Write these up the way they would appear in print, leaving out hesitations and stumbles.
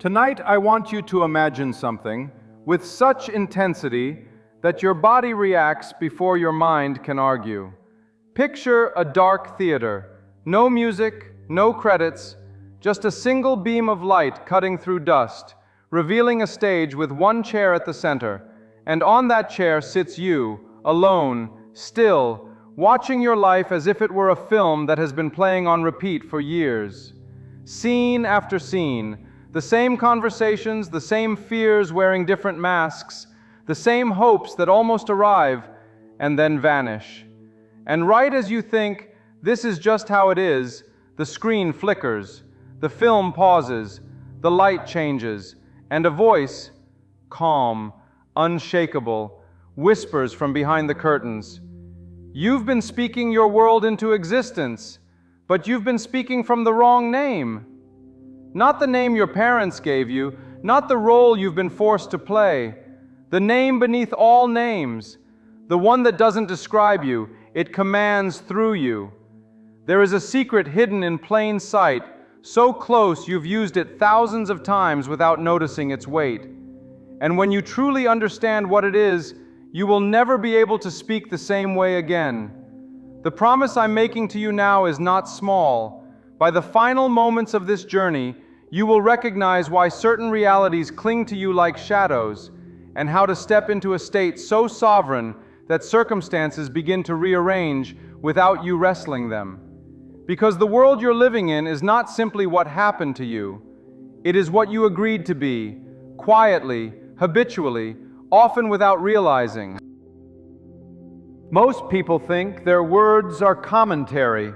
Tonight, I want you to imagine something with such intensity that your body reacts before your mind can argue. Picture a dark theater, no music, no credits, just a single beam of light cutting through dust, revealing a stage with one chair at the center, and on that chair sits you, alone, still, watching your life as if it were a film that has been playing on repeat for years. Scene after scene, the same conversations, the same fears wearing different masks, the same hopes that almost arrive and then vanish. And right as you think, this is just how it is, the screen flickers, the film pauses, the light changes, and a voice, calm, unshakable, whispers from behind the curtains. You've been speaking your world into existence, but you've been speaking from the wrong name. Not the name your parents gave you, not the role you've been forced to play. The name beneath all names, the one that doesn't describe you, it commands through you. There is a secret hidden in plain sight, so close you've used it thousands of times without noticing its weight. And when you truly understand what it is, you will never be able to speak the same way again. The promise I'm making to you now is not small. By the final moments of this journey, you will recognize why certain realities cling to you like shadows, and how to step into a state so sovereign that circumstances begin to rearrange without you wrestling them. Because the world you're living in is not simply what happened to you. It is what you agreed to be, quietly, habitually, often without realizing. Most people think their words are commentary.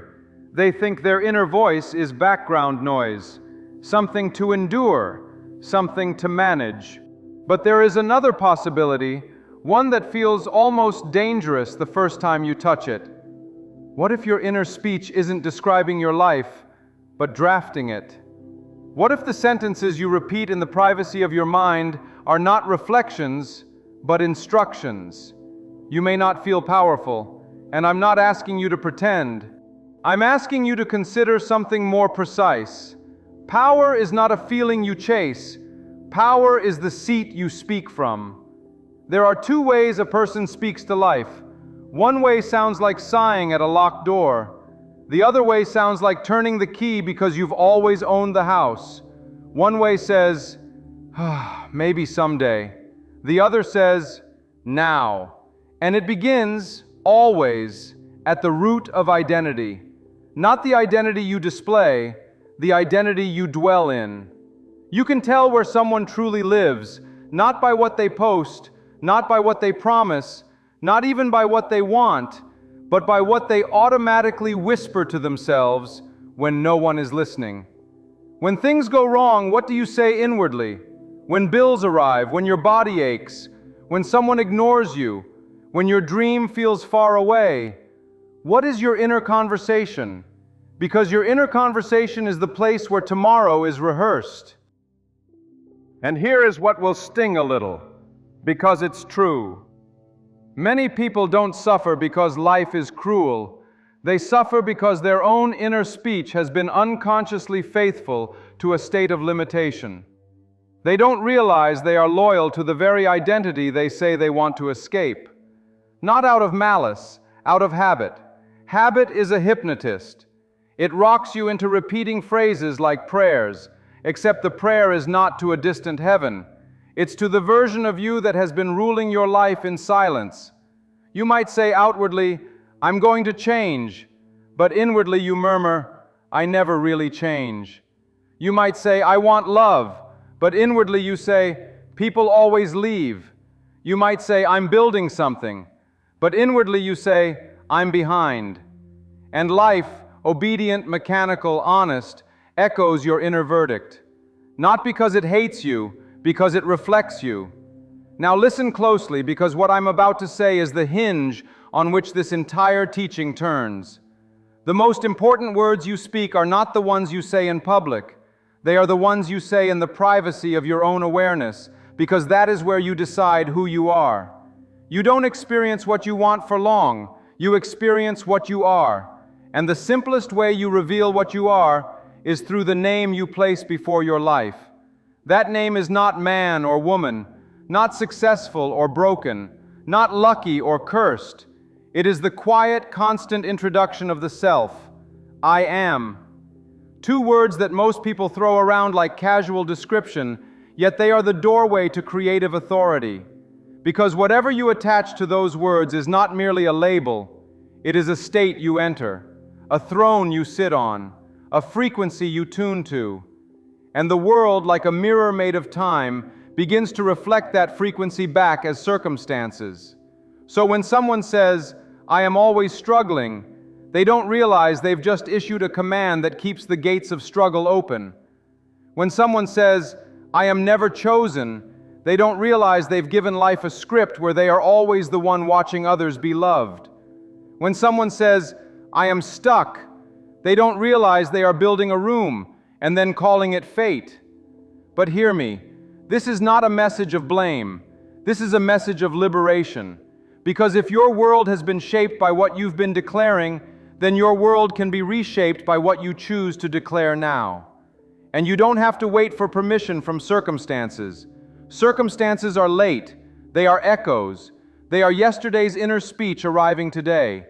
They think their inner voice is background noise, something to endure, something to manage. But there is another possibility, one that feels almost dangerous the first time you touch it. What if your inner speech isn't describing your life, but drafting it? What if the sentences you repeat in the privacy of your mind are not reflections, but instructions? You may not feel powerful, and I'm not asking you to pretend. I'm asking you to consider something more precise. Power is not a feeling you chase. Power is the seat you speak from. There are two ways a person speaks to life. One way sounds like sighing at a locked door. The other way sounds like turning the key because you've always owned the house. One way says, maybe someday. The other says, now. And it begins, always, at the root of identity. Not the identity you display, the identity you dwell in. You can tell where someone truly lives, not by what they post, not by what they promise, not even by what they want, but by what they automatically whisper to themselves when no one is listening. When things go wrong, what do you say inwardly? When bills arrive, when your body aches, when someone ignores you, when your dream feels far away, what is your inner conversation? Because your inner conversation is the place where tomorrow is rehearsed. And here is what will sting a little, because it's true. Many people don't suffer because life is cruel. They suffer because their own inner speech has been unconsciously faithful to a state of limitation. They don't realize they are loyal to the very identity they say they want to escape. Not out of malice, out of habit. Habit is a hypnotist. It rocks you into repeating phrases like prayers, except the prayer is not to a distant heaven. It's to the version of you that has been ruling your life in silence. You might say outwardly, I'm going to change, but inwardly you murmur, I never really change. You might say, I want love, but inwardly you say, people always leave. You might say, I'm building something, but inwardly you say, I'm behind. And life, obedient, mechanical, honest, echoes your inner verdict. Not because it hates you, because it reflects you. Now listen closely, because what I'm about to say is the hinge on which this entire teaching turns. The most important words you speak are not the ones you say in public. They are the ones you say in the privacy of your own awareness, because that is where you decide who you are. You don't experience what you want for long. You experience what you are. And the simplest way you reveal what you are is through the name you place before your life. That name is not man or woman, not successful or broken, not lucky or cursed. It is the quiet, constant introduction of the self. I am. Two words that most people throw around like casual description, yet they are the doorway to creative authority. Because whatever you attach to those words is not merely a label, it is a state you enter, a throne you sit on, a frequency you tune to. And the world, like a mirror made of time, begins to reflect that frequency back as circumstances. So when someone says, I am always struggling, they don't realize they've just issued a command that keeps the gates of struggle open. When someone says, I am never chosen, they don't realize they've given life a script where they are always the one watching others be loved. When someone says, I am stuck, they don't realize they are building a room and then calling it fate. But hear me, this is not a message of blame. This is a message of liberation. Because if your world has been shaped by what you've been declaring, then your world can be reshaped by what you choose to declare now. And you don't have to wait for permission from circumstances. Circumstances are late. They are echoes. They are yesterday's inner speech arriving today.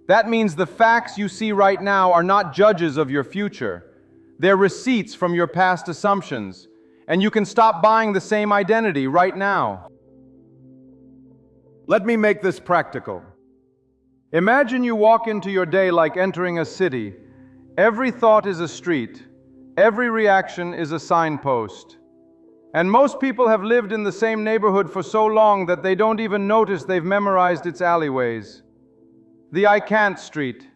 That means the facts you see right now are not judges of your future. They're receipts from your past assumptions. And you can stop buying the same identity right now. Let me make this practical. Imagine you walk into your day like entering a city. Every thought is a street. Every reaction is a signpost. And most people have lived in the same neighborhood for so long that they don't even notice they've memorized its alleyways. The I can't street,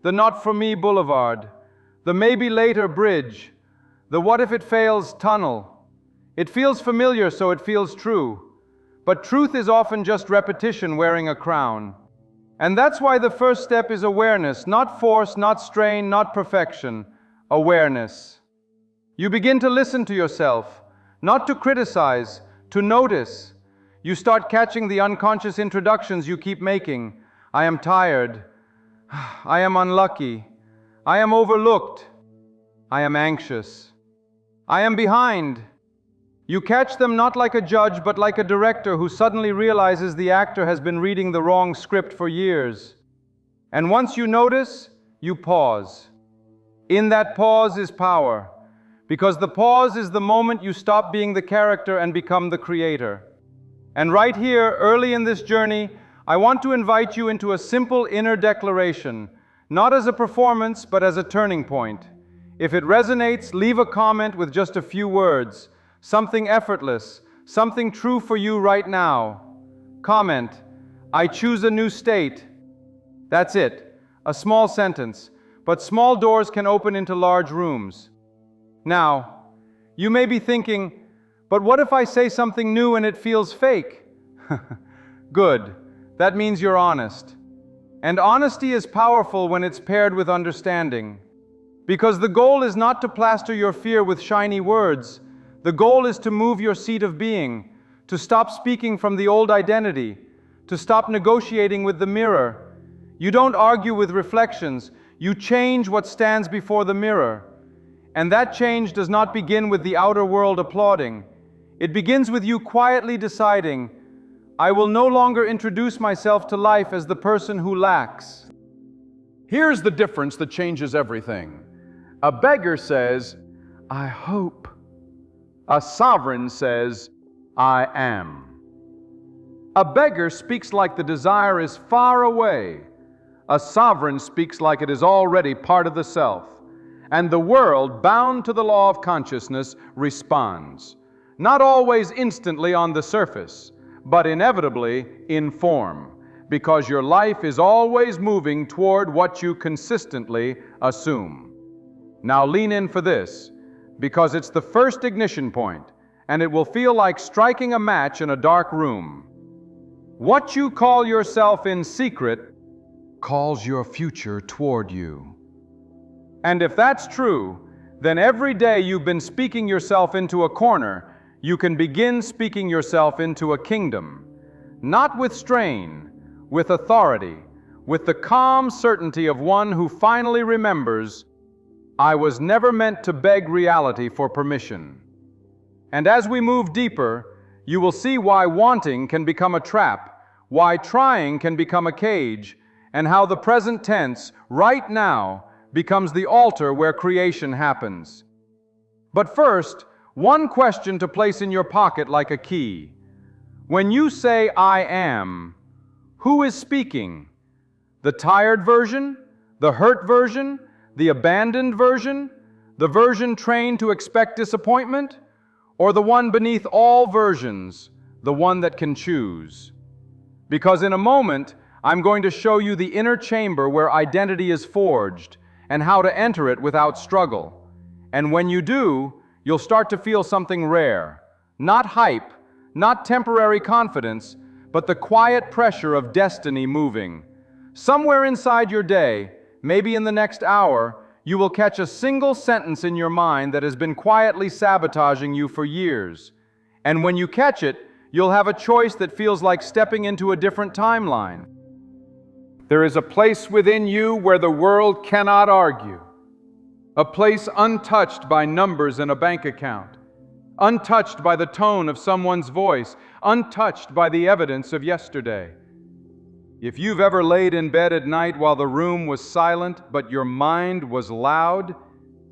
the not for me boulevard, the maybe later bridge, the what if it fails tunnel. It feels familiar, so it feels true. But truth is often just repetition wearing a crown. And that's why the first step is awareness, not force, not strain, not perfection. Awareness. You begin to listen to yourself, not to criticize, to notice. You start catching the unconscious introductions you keep making. I am tired. I am unlucky. I am overlooked. I am anxious. I am behind. You catch them not like a judge, but like a director who suddenly realizes the actor has been reading the wrong script for years. And once you notice, you pause. In that pause is power, because the pause is the moment you stop being the character and become the creator. And right here, early in this journey, I want to invite you into a simple inner declaration, not as a performance, but as a turning point. If it resonates, leave a comment with just a few words. Something effortless, something true for you right now. Comment, I choose a new state. That's it, a small sentence, but small doors can open into large rooms. Now, you may be thinking, but what if I say something new and it feels fake? Good, that means you're honest. And honesty is powerful when it's paired with understanding. Because the goal is not to plaster your fear with shiny words. The goal is to move your seat of being, to stop speaking from the old identity, to stop negotiating with the mirror. You don't argue with reflections, you change what stands before the mirror. And that change does not begin with the outer world applauding. It begins with you quietly deciding, I will no longer introduce myself to life as the person who lacks. Here's the difference that changes everything. A beggar says, I hope. A sovereign says, I am. A beggar speaks like the desire is far away. A sovereign speaks like it is already part of the self. And the world, bound to the law of consciousness, responds. Not always instantly on the surface, but inevitably in form, because your life is always moving toward what you consistently assume. Now lean in for this, because it's the first ignition point, and it will feel like striking a match in a dark room. What you call yourself in secret calls your future toward you. And if that's true, then every day you've been speaking yourself into a corner, you can begin speaking yourself into a kingdom. Not with strain, with authority, with the calm certainty of one who finally remembers, I was never meant to beg reality for permission. And as we move deeper, you will see why wanting can become a trap, why trying can become a cage, and how the present tense, right now, becomes the altar where creation happens. But first, one question to place in your pocket like a key. When you say, I am, who is speaking? The tired version? The hurt version? The abandoned version? The version trained to expect disappointment? Or the one beneath all versions, the one that can choose? Because in a moment, I'm going to show you the inner chamber where identity is forged and how to enter it without struggle. And when you do, you'll start to feel something rare. Not hype, not temporary confidence, but the quiet pressure of destiny moving. Somewhere inside your day, maybe in the next hour, you will catch a single sentence in your mind that has been quietly sabotaging you for years. And when you catch it, you'll have a choice that feels like stepping into a different timeline. There is a place within you where the world cannot argue. A place untouched by numbers in a bank account, untouched by the tone of someone's voice, untouched by the evidence of yesterday. If you've ever laid in bed at night while the room was silent but your mind was loud,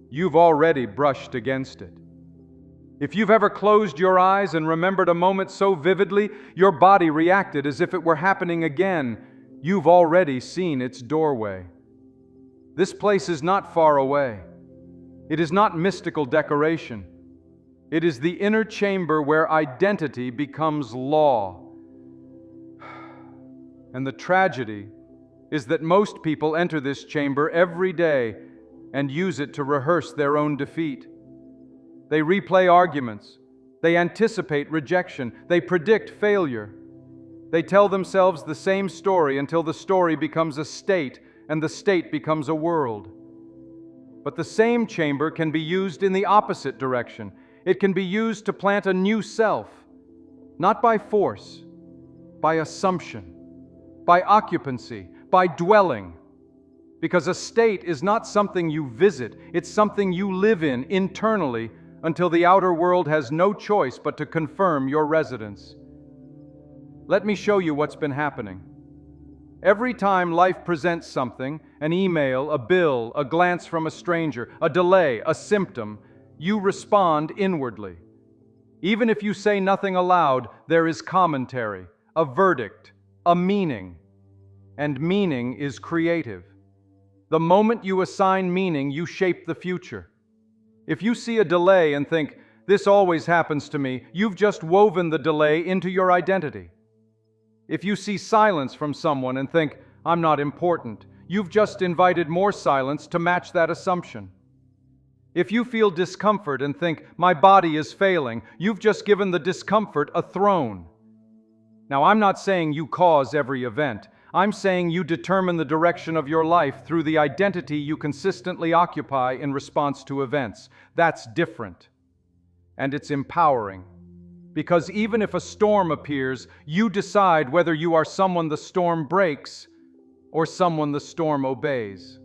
you've already brushed against it. If you've ever closed your eyes and remembered a moment so vividly your body reacted as if it were happening again, you've already seen its doorway. This place is not far away. It is not mystical decoration. It is the inner chamber where identity becomes law. And the tragedy is that most people enter this chamber every day and use it to rehearse their own defeat. They replay arguments. They anticipate rejection. They predict failure. They tell themselves the same story until the story becomes a state and the state becomes a world. But the same chamber can be used in the opposite direction. It can be used to plant a new self, not by force, by assumption, by occupancy, by dwelling. Because a state is not something you visit, it's something you live in internally until the outer world has no choice but to confirm your residence. Let me show you what's been happening. Every time life presents something, an email, a bill, a glance from a stranger, a delay, a symptom, you respond inwardly. Even if you say nothing aloud, there is commentary, a verdict, a meaning. And meaning is creative. The moment you assign meaning, you shape the future. If you see a delay and think, "This always happens to me," you've just woven the delay into your identity. If you see silence from someone and think, "I'm not important," you've just invited more silence to match that assumption. If you feel discomfort and think, "My body is failing," you've just given the discomfort a throne. Now, I'm not saying you cause every event. I'm saying you determine the direction of your life through the identity you consistently occupy in response to events. That's different. And it's empowering. Because even if a storm appears, you decide whether you are someone the storm breaks or someone the storm obeys.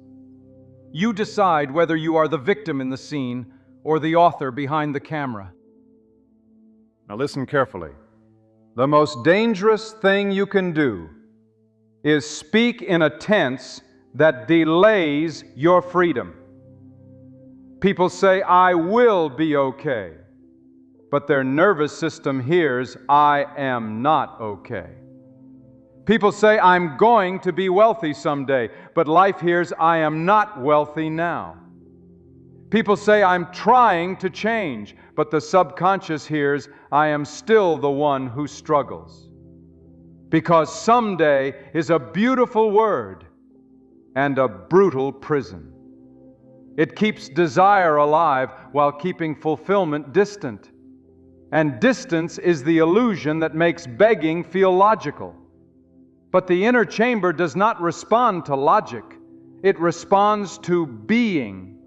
You decide whether you are the victim in the scene or the author behind the camera. Now listen carefully. The most dangerous thing you can do is speak in a tense that delays your freedom. People say, "I will be okay," but their nervous system hears, "I am not okay." People say, "I'm going to be wealthy someday," but life hears, "I am not wealthy now." People say, "I'm trying to change," but the subconscious hears, "I am still the one who struggles." Because someday is a beautiful word and a brutal prison. It keeps desire alive while keeping fulfillment distant. And distance is the illusion that makes begging feel logical. But the inner chamber does not respond to logic. It responds to being.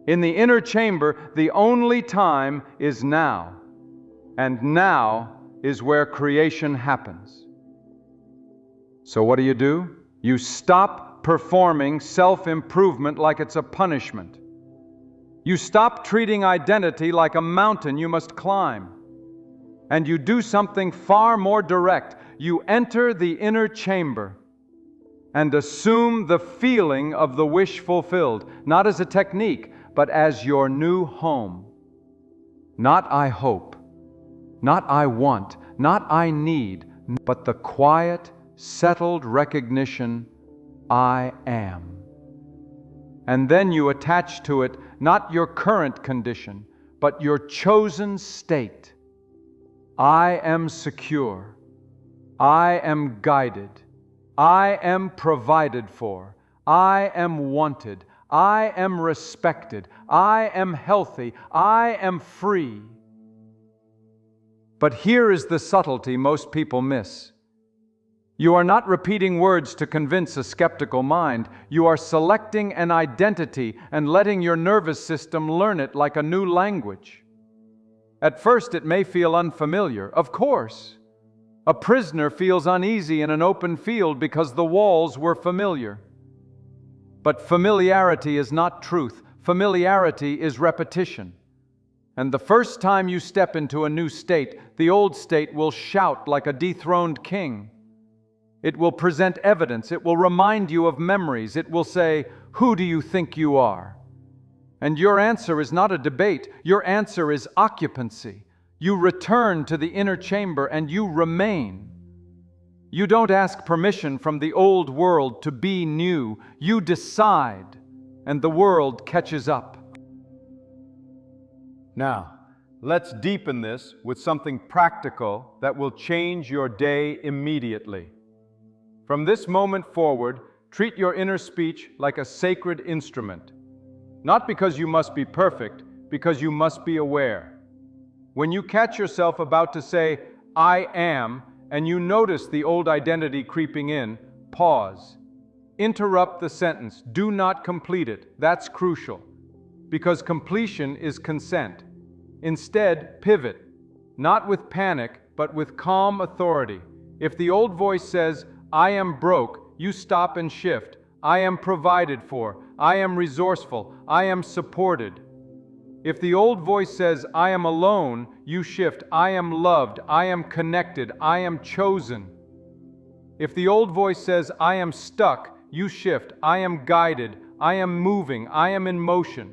In the inner chamber, the only time is now. And now is where creation happens. So what do? You stop performing self-improvement like it's a punishment. You stop treating identity like a mountain you must climb, and you do something far more direct. You enter the inner chamber and assume the feeling of the wish fulfilled, not as a technique, but as your new home. Not I hope, not I want, not I need, but the quiet, settled recognition, I am. And then you attach to it not your current condition, but your chosen state. I am secure. I am guided. I am provided for. I am wanted. I am respected. I am healthy. I am free. But here is the subtlety most people miss. You are not repeating words to convince a skeptical mind. You are selecting an identity and letting your nervous system learn it like a new language. At first, it may feel unfamiliar, of course. A prisoner feels uneasy in an open field because the walls were familiar. But familiarity is not truth. Familiarity is repetition. And the first time you step into a new state, the old state will shout like a dethroned king. It will present evidence. It will remind you of memories. It will say, "Who do you think you are?" And your answer is not a debate. Your answer is occupancy. You return to the inner chamber and you remain. You don't ask permission from the old world to be new. You decide, and the world catches up. Now, let's deepen this with something practical that will change your day immediately. From this moment forward, treat your inner speech like a sacred instrument. Not because you must be perfect, because you must be aware. When you catch yourself about to say, "I am," and you notice the old identity creeping in, pause. Interrupt the sentence. Do not complete it. That's crucial, because completion is consent. Instead, pivot, not with panic, but with calm authority. If the old voice says, "I am broke," you stop and shift. "I am provided for. I am resourceful. I am supported." If the old voice says, "I am alone," you shift. "I am loved. I am connected. I am chosen." If the old voice says, "I am stuck," you shift. "I am guided. I am moving. I am in motion."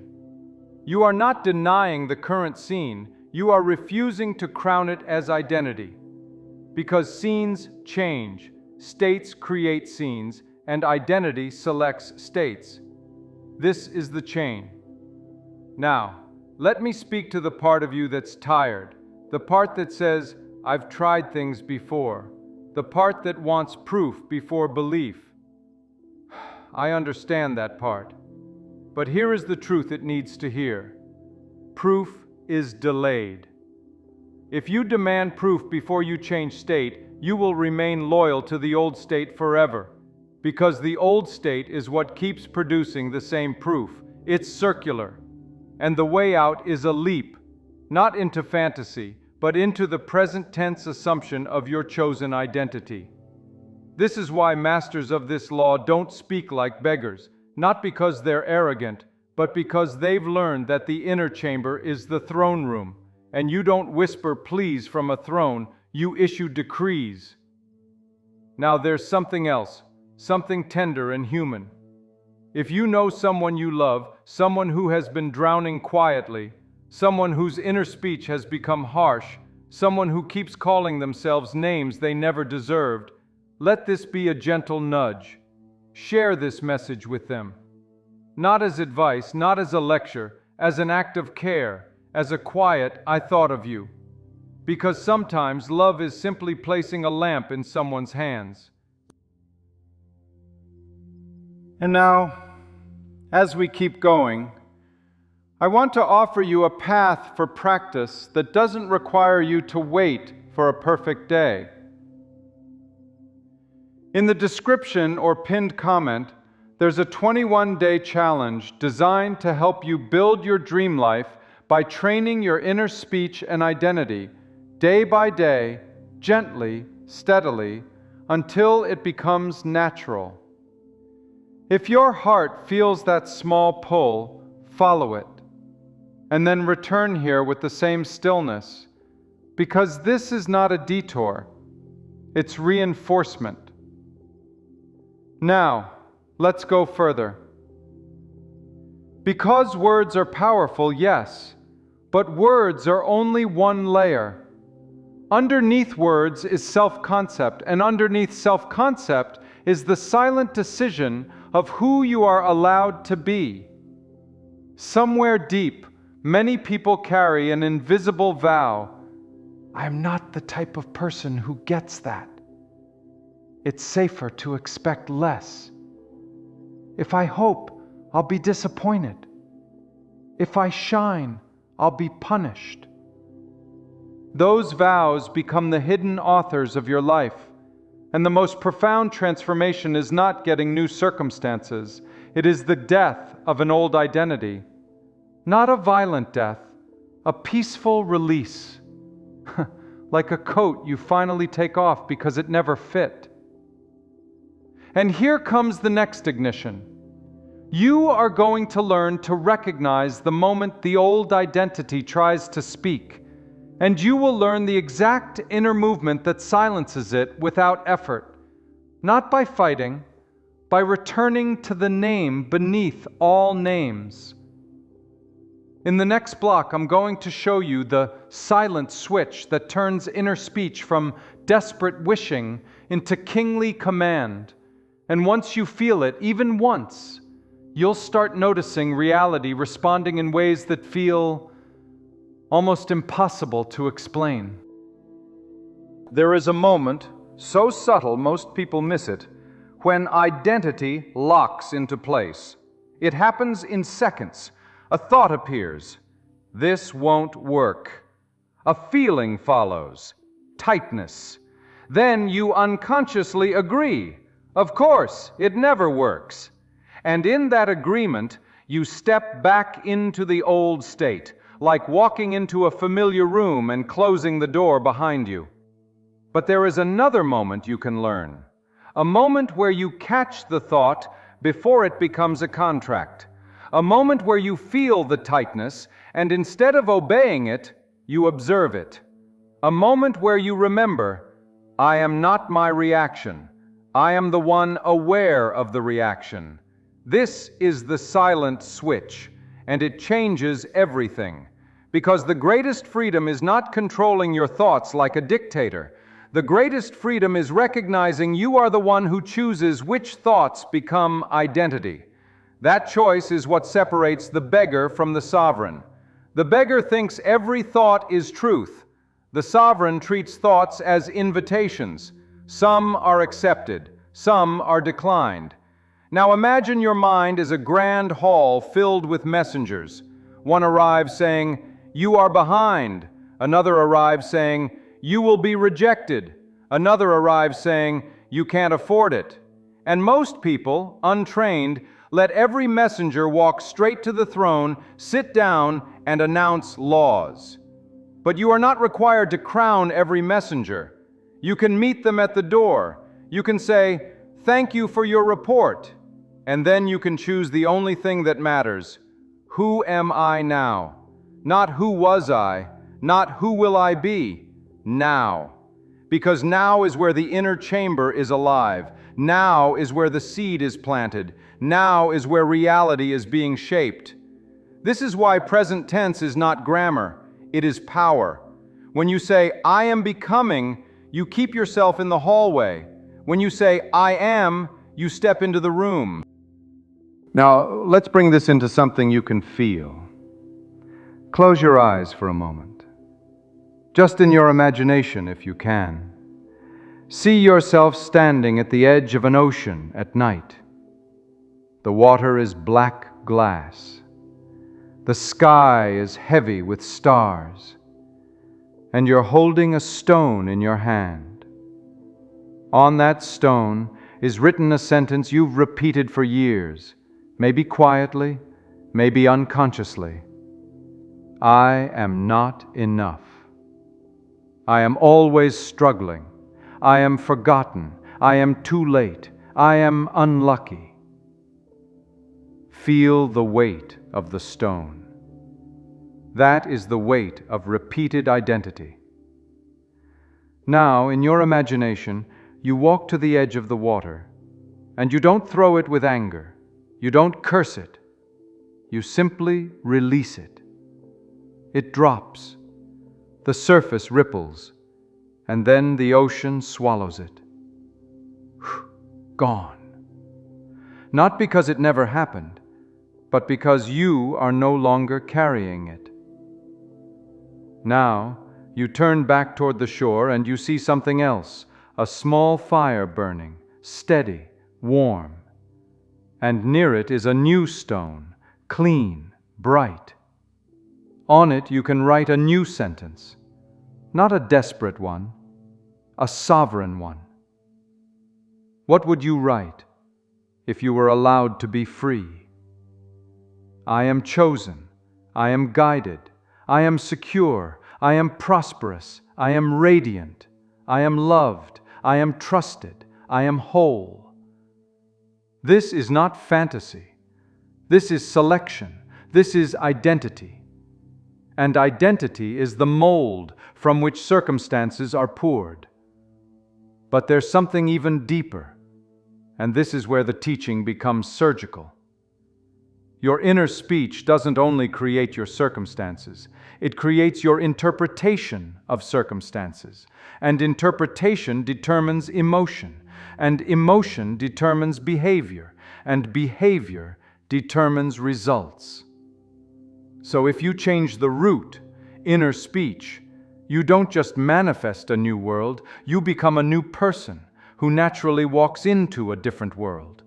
You are not denying the current scene. You are refusing to crown it as identity. Because scenes change. States create scenes, and identity selects states. This is the chain. Now, let me speak to the part of you that's tired, the part that says, "I've tried things before," the part that wants proof before belief. I understand that part. But here is the truth it needs to hear. Proof is delayed. If you demand proof before you change state, you will remain loyal to the old state forever, because the old state is what keeps producing the same proof. It's circular, and the way out is a leap, not into fantasy, but into the present tense assumption of your chosen identity. This is why masters of this law don't speak like beggars, not because they're arrogant, but because they've learned that the inner chamber is the throne room, and you don't whisper pleas from a throne, you issue decrees. Now there's something else, something tender and human. If you know someone you love, someone who has been drowning quietly, someone whose inner speech has become harsh, someone who keeps calling themselves names they never deserved, let this be a gentle nudge. Share this message with them. Not as advice, not as a lecture, as an act of care, as a quiet, "I thought of you." Because sometimes love is simply placing a lamp in someone's hands. And now, as we keep going, I want to offer you a path for practice that doesn't require you to wait for a perfect day. In the description or pinned comment, there's a 21-day challenge designed to help you build your dream life by training your inner speech and identity day by day, gently, steadily, until it becomes natural. If your heart feels that small pull, follow it. and then return here with the same stillness, because this is not a detour, it's reinforcement. Now, let's go further. Because words are powerful, yes, but words are only one layer. Underneath words is self-concept, and underneath self-concept is the silent decision of who you are allowed to be. Somewhere deep, many people carry an invisible vow. I am not the type of person who gets that. It's safer to expect less. If I hope, I'll be disappointed. If I shine, I'll be punished. Those vows become the hidden authors of your life, and the most profound transformation is not getting new circumstances. It is the death of an old identity. Not a violent death, a peaceful release. Like a coat you finally take off because it never fit. And here comes the next ignition. You are going to learn to recognize the moment the old identity tries to speak, and you will learn the exact inner movement that silences it without effort, not by fighting, by returning to the name beneath all names. In the next block, I'm going to show you the silent switch that turns inner speech from desperate wishing into kingly command. And once you feel it, even once, you'll start noticing reality responding in ways that feel almost impossible to explain. There is a moment, so subtle most people miss it, when identity locks into place. It happens in seconds. A thought appears. This won't work. A feeling follows. Tightness. Then you unconsciously agree. Of course, it never works. And in that agreement, you step back into the old state, like walking into a familiar room and closing the door behind you. But there is another moment you can learn. A moment where you catch the thought before it becomes a contract. A moment where you feel the tightness, and instead of obeying it, you observe it. A moment where you remember, I am not my reaction. I am the one aware of the reaction. This is the silent switch, and it changes everything. Because the greatest freedom is not controlling your thoughts like a dictator. The greatest freedom is recognizing you are the one who chooses which thoughts become identity. That choice is what separates the beggar from the sovereign. The beggar thinks every thought is truth. The sovereign treats thoughts as invitations. Some are accepted, some are declined. Now imagine your mind is a grand hall filled with messengers. One arrives saying, "You are behind." Another arrives saying, "You will be rejected." Another arrives saying, "You can't afford it." And most people, untrained, let every messenger walk straight to the throne, sit down, and announce laws. But you are not required to crown every messenger. You can meet them at the door. You can say, "Thank you for your report." And then you can choose the only thing that matters. Who am I now? Not who was I, not who will I be. Now. Because now is where the inner chamber is alive. Now is where the seed is planted. Now is where reality is being shaped. This is why present tense is not grammar, it is power. When you say, "I am becoming," you keep yourself in the hallway. When you say, "I am," you step into the room. Now, let's bring this into something you can feel. Close your eyes for a moment. Just in your imagination, if you can. See yourself standing at the edge of an ocean at night. The water is black glass. The sky is heavy with stars. And you're holding a stone in your hand. On that stone is written a sentence you've repeated for years, maybe quietly, maybe unconsciously. I am not enough. I am always struggling. I am forgotten. I am too late. I am unlucky. Feel the weight of the stone. That is the weight of repeated identity. Now, in your imagination, you walk to the edge of the water, and you don't throw it with anger. You don't curse it. You simply release it. It drops. The surface ripples, and then the ocean swallows it. Gone. Not because it never happened, but because you are no longer carrying it. Now, you turn back toward the shore and you see something else, a small fire burning, steady, warm. And near it is a new stone, clean, bright. On it you can write a new sentence, not a desperate one, a sovereign one. What would you write if you were allowed to be free? I am chosen, I am guided, I am secure, I am prosperous, I am radiant, I am loved, I am trusted, I am whole. This is not fantasy. This is selection. This is identity. And identity is the mold from which circumstances are poured. But there's something even deeper, and this is where the teaching becomes surgical. Your inner speech doesn't only create your circumstances, it creates your interpretation of circumstances. And interpretation determines emotion, and emotion determines behavior, and behavior determines results. So if you change the root, inner speech, you don't just manifest a new world, you become a new person who naturally walks into a different world.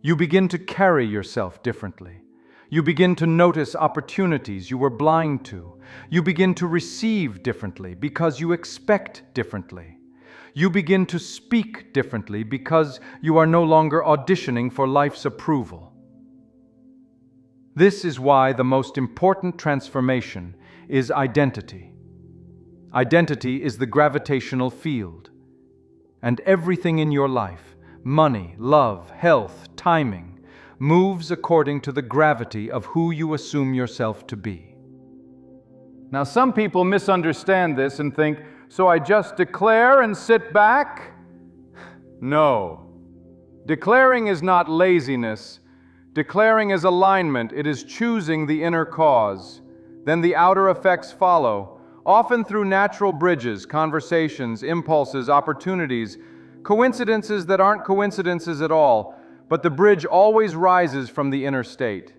You begin to carry yourself differently. You begin to notice opportunities you were blind to. You begin to receive differently because you expect differently. You begin to speak differently because you are no longer auditioning for life's approval. This is why the most important transformation is identity. Identity is the gravitational field. And everything in your life, money, love, health, timing, moves according to the gravity of who you assume yourself to be. Now, some people misunderstand this and think, so I just declare and sit back? No. Declaring is not laziness. Declaring is alignment. It is choosing the inner cause. Then the outer effects follow, often through natural bridges, conversations, impulses, opportunities, coincidences that aren't coincidences at all, but the bridge always rises from the inner state.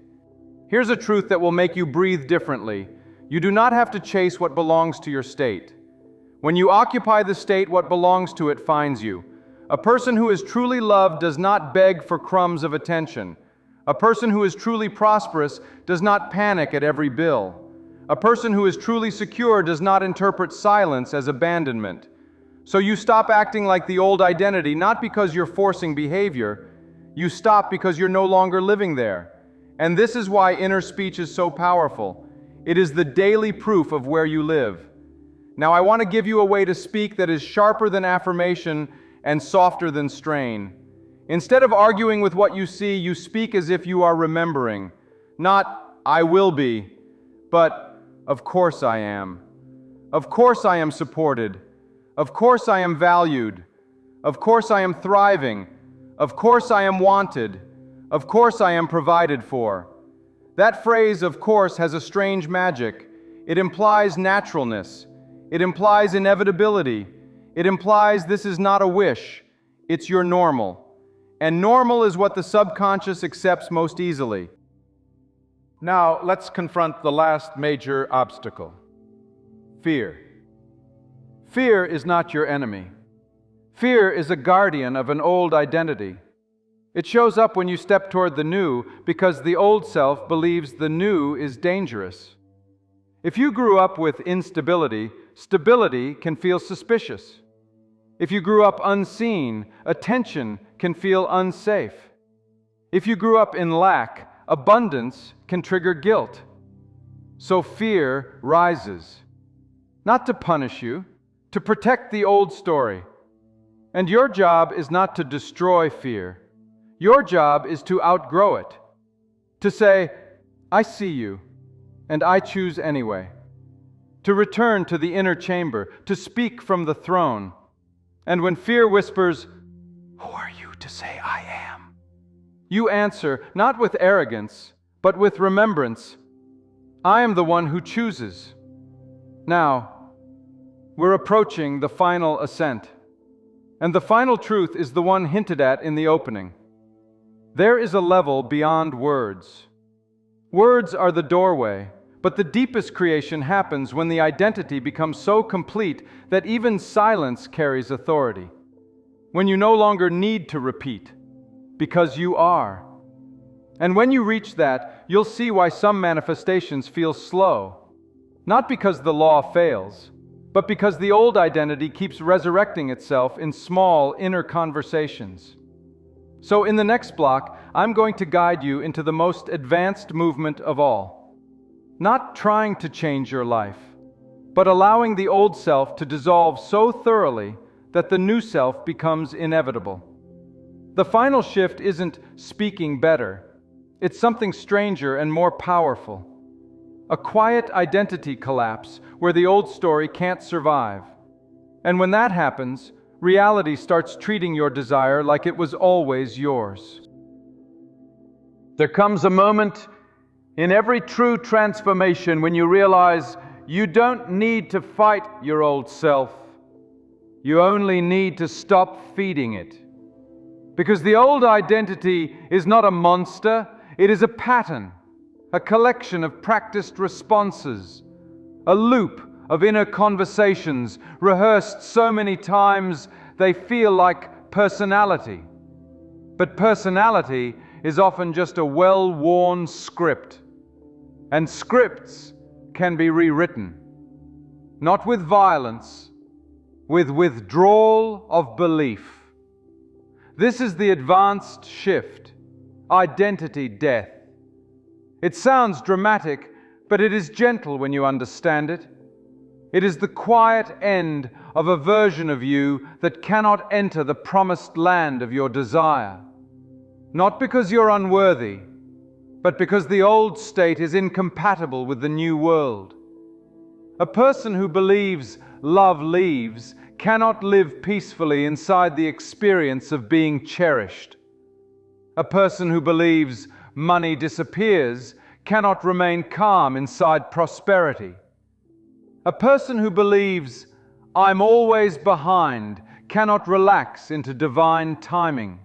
Here's a truth that will make you breathe differently. You do not have to chase what belongs to your state. When you occupy the state, what belongs to it finds you. A person who is truly loved does not beg for crumbs of attention. A person who is truly prosperous does not panic at every bill. A person who is truly secure does not interpret silence as abandonment. So you stop acting like the old identity, not because you're forcing behavior. You stop because you're no longer living there. And this is why inner speech is so powerful. It is the daily proof of where you live. Now, I want to give you a way to speak that is sharper than affirmation and softer than strain. Instead of arguing with what you see, you speak as if you are remembering. Not, I will be, but, of course I am. Of course I am supported. Of course I am valued. Of course I am thriving. Of course I am wanted. Of course I am provided for. That phrase, of course, has a strange magic. It implies naturalness. It implies inevitability. It implies this is not a wish. It's your normal. And normal is what the subconscious accepts most easily. Now, let's confront the last major obstacle. Fear. Fear is not your enemy. Fear is a guardian of an old identity. It shows up when you step toward the new because the old self believes the new is dangerous. If you grew up with instability, stability can feel suspicious. If you grew up unseen, attention can feel unsafe. If you grew up in lack, abundance can trigger guilt. So fear rises, not to punish you, to protect the old story. And your job is not to destroy fear. Your job is to outgrow it. To say, I see you. And I choose anyway. To return to the inner chamber, to speak from the throne. And when fear whispers, "Who are you to say I am?" you answer, not with arrogance, but with remembrance, "I am the one who chooses." Now, we're approaching the final ascent. And the final truth is the one hinted at in the opening. There is a level beyond words. Words are the doorway, but the deepest creation happens when the identity becomes so complete that even silence carries authority. When you no longer need to repeat, because you are. And when you reach that, you'll see why some manifestations feel slow. Not because the law fails, but because the old identity keeps resurrecting itself in small inner conversations. So in the next block, I'm going to guide you into the most advanced movement of all. Not trying to change your life, but allowing the old self to dissolve so thoroughly that the new self becomes inevitable. The final shift isn't speaking better. It's something stranger and more powerful. A quiet identity collapse where the old story can't survive. And when that happens, reality starts treating your desire like it was always yours. There comes a moment in every true transformation when you realize you don't need to fight your old self. You only need to stop feeding it. Because the old identity is not a monster, it is a pattern, a collection of practiced responses, a loop of inner conversations rehearsed so many times they feel like personality. But personality is often just a well-worn script. And scripts can be rewritten, not with violence, with withdrawal of belief. This is the advanced shift, identity death. It sounds dramatic, but it is gentle when you understand it. It is the quiet end of a version of you that cannot enter the promised land of your desire. Not because you're unworthy, but because the old state is incompatible with the new world. A person who believes love leaves cannot live peacefully inside the experience of being cherished. A person who believes money disappears cannot remain calm inside prosperity. A person who believes I'm always behind cannot relax into divine timing.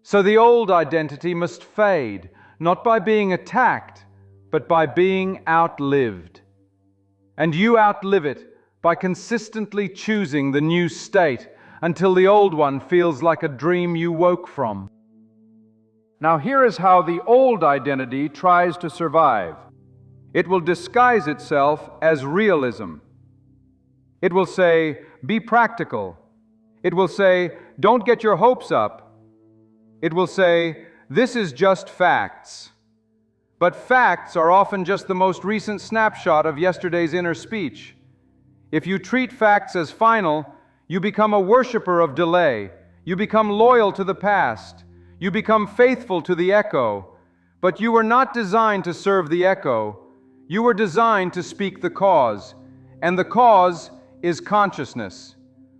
So the old identity must fade, not by being attacked, but by being outlived. And you outlive it by consistently choosing the new state until the old one feels like a dream you woke from. Now here is how the old identity tries to survive. It will disguise itself as realism. It will say, be practical. It will say, don't get your hopes up. It will say, this is just facts. But facts are often just the most recent snapshot of yesterday's inner speech. If you treat facts as final, you become a worshiper of delay. You become loyal to the past. You become faithful to the echo. But you were not designed to serve the echo. You were designed to speak the cause. And the cause is consciousness.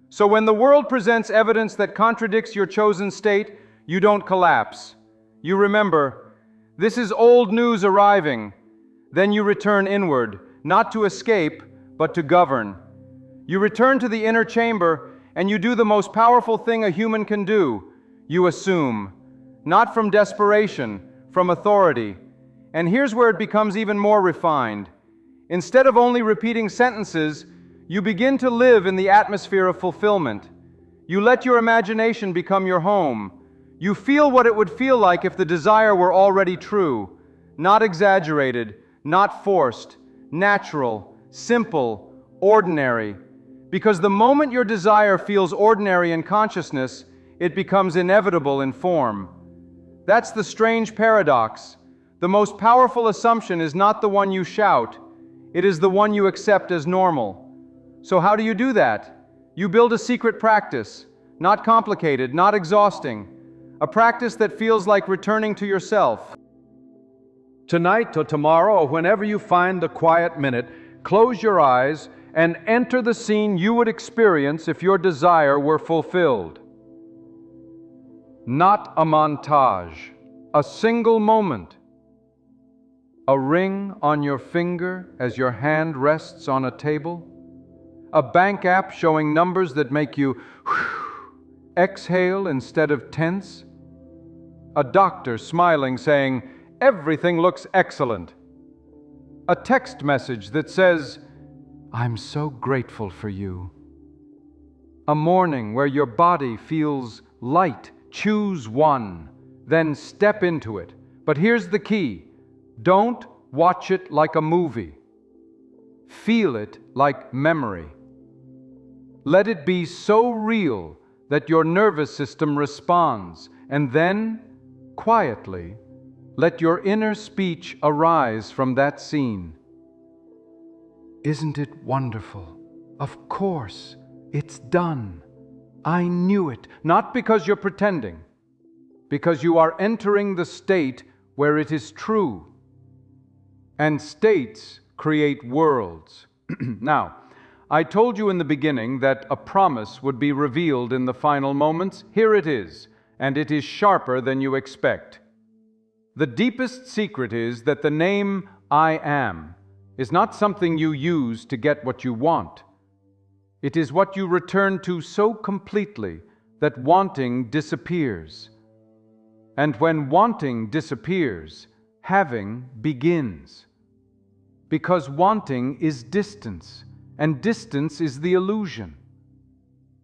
So when the world presents evidence that contradicts your chosen state, you don't collapse. You remember, this is old news arriving. Then you return inward, not to escape, but to govern. You return to the inner chamber, and you do the most powerful thing a human can do. You assume, not from desperation, from authority. And here's where it becomes even more refined. Instead of only repeating sentences, you begin to live in the atmosphere of fulfillment. You let your imagination become your home. You feel what it would feel like if the desire were already true, not exaggerated, not forced, natural, simple, ordinary. Because the moment your desire feels ordinary in consciousness, it becomes inevitable in form. That's the strange paradox. The most powerful assumption is not the one you shout, it is the one you accept as normal. So how do you do that? You build a secret practice, not complicated, not exhausting. A practice that feels like returning to yourself. Tonight or tomorrow, or whenever you find the quiet minute, close your eyes and enter the scene you would experience if your desire were fulfilled. Not a montage, a single moment. A ring on your finger as your hand rests on a table. A bank app showing numbers that make you exhale instead of tense. A doctor smiling saying, "Everything looks excellent." A text message that says, "I'm so grateful for you." A morning where your body feels light. Choose one, then step into it. But here's the key. Don't watch it like a movie. Feel it like memory. Let it be so real that your nervous system responds, and then, quietly, let your inner speech arise from that scene. Isn't it wonderful? Of course, it's done. I knew it, not because you're pretending, because you are entering the state where it is true. And states create worlds. Now, I told you in the beginning that a promise would be revealed in the final moments. Here it is, and it is sharper than you expect. The deepest secret is that the name I am is not something you use to get what you want. It is what you return to so completely that wanting disappears. And when wanting disappears, having begins. Because wanting is distance, and distance is the illusion.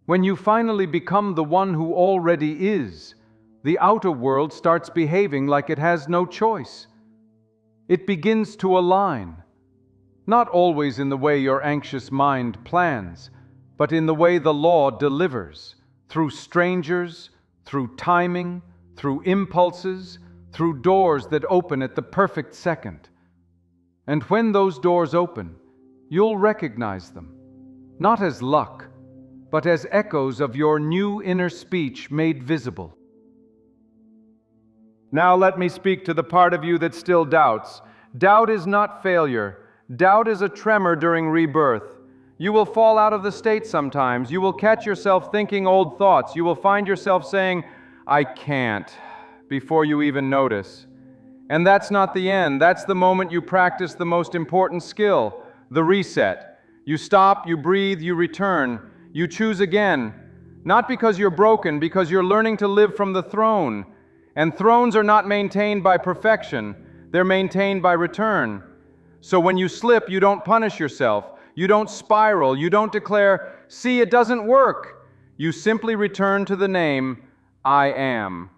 When you finally become the one who already is, the outer world starts behaving like it has no choice. It begins to align, not always in the way your anxious mind plans, but in the way the law delivers, through strangers, through timing, through impulses, through doors that open at the perfect second. And when those doors open, you'll recognize them, not as luck, but as echoes of your new inner speech made visible. Now let me speak to the part of you that still doubts. Doubt is not failure. Doubt is a tremor during rebirth. You will fall out of the state sometimes. You will catch yourself thinking old thoughts. You will find yourself saying, "I can't," before you even notice. And that's not the end. That's the moment you practice the most important skill, the reset. You stop, you breathe, you return. You choose again. Not because you're broken, because you're learning to live from the throne. And thrones are not maintained by perfection. They're maintained by return. So when you slip, you don't punish yourself. You don't spiral. You don't declare, "See, it doesn't work." You simply return to the name, I am.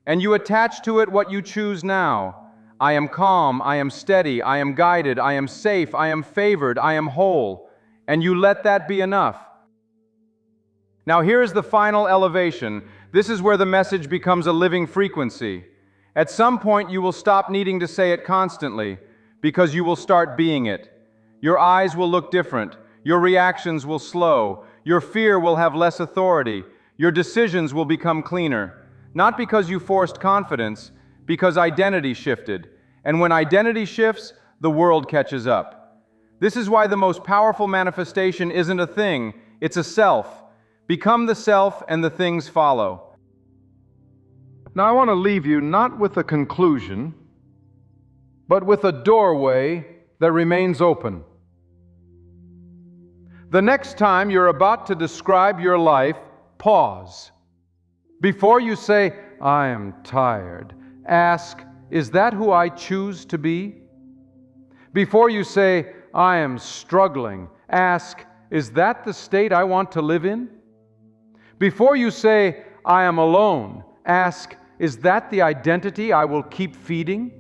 And you attach to it what you choose now. I am calm, I am steady, I am guided, I am safe, I am favored, I am whole. And you let that be enough. Now here's the final elevation. This is where the message becomes a living frequency. At some point you will stop needing to say it constantly, because you will start being it. Your eyes will look different. Your reactions will slow. Your fear will have less authority. Your decisions will become cleaner. Not because you forced confidence, because identity shifted. And when identity shifts, the world catches up. This is why the most powerful manifestation isn't a thing, it's a self. Become the self and the things follow. Now I want to leave you not with a conclusion, but with a doorway that remains open. The next time you're about to describe your life, pause. Before you say, "I am tired," ask, "Is that who I choose to be?" Before you say, "I am struggling," ask, "Is that the state I want to live in?" Before you say, "I am alone," ask, "Is that the identity I will keep feeding?"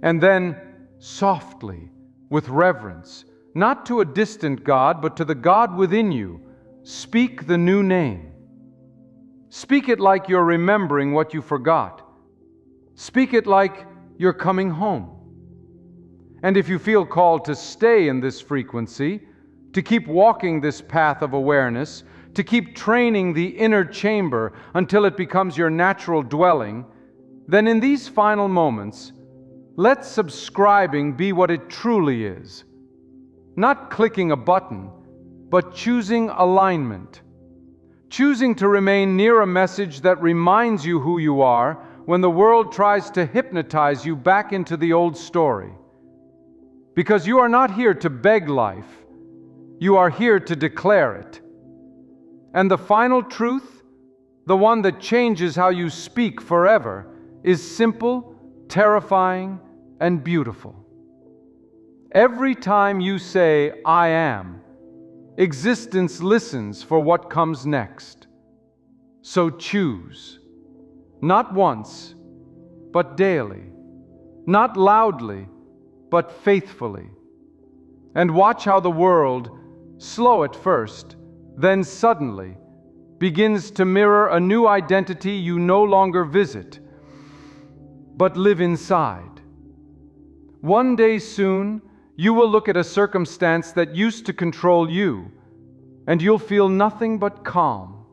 And then, softly, with reverence, not to a distant God, but to the God within you, speak the new name. Speak it like you're remembering what you forgot. Speak it like you're coming home. And if you feel called to stay in this frequency, to keep walking this path of awareness, to keep training the inner chamber until it becomes your natural dwelling, then in these final moments, Let subscribing be what it truly is. Not clicking a button, but choosing alignment. Choosing to remain near a message that reminds you who you are when the world tries to hypnotize you back into the old story. Because you are not here to beg life, you are here to declare it. And the final truth, the one that changes how you speak forever, is simple, terrifying, and beautiful. Every time you say, I am, existence listens for what comes next. So choose, not once, but daily, not loudly, but faithfully. And watch how the world, slow at first, then suddenly, begins to mirror a new identity you no longer visit, but live inside. One day soon, you will look at a circumstance that used to control you, and you'll feel nothing but calm.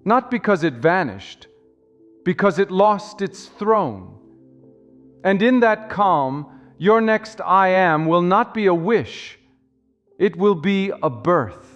Not because it vanished, because it lost its throne. And in that calm, your next I am will not be a wish, it will be a birth.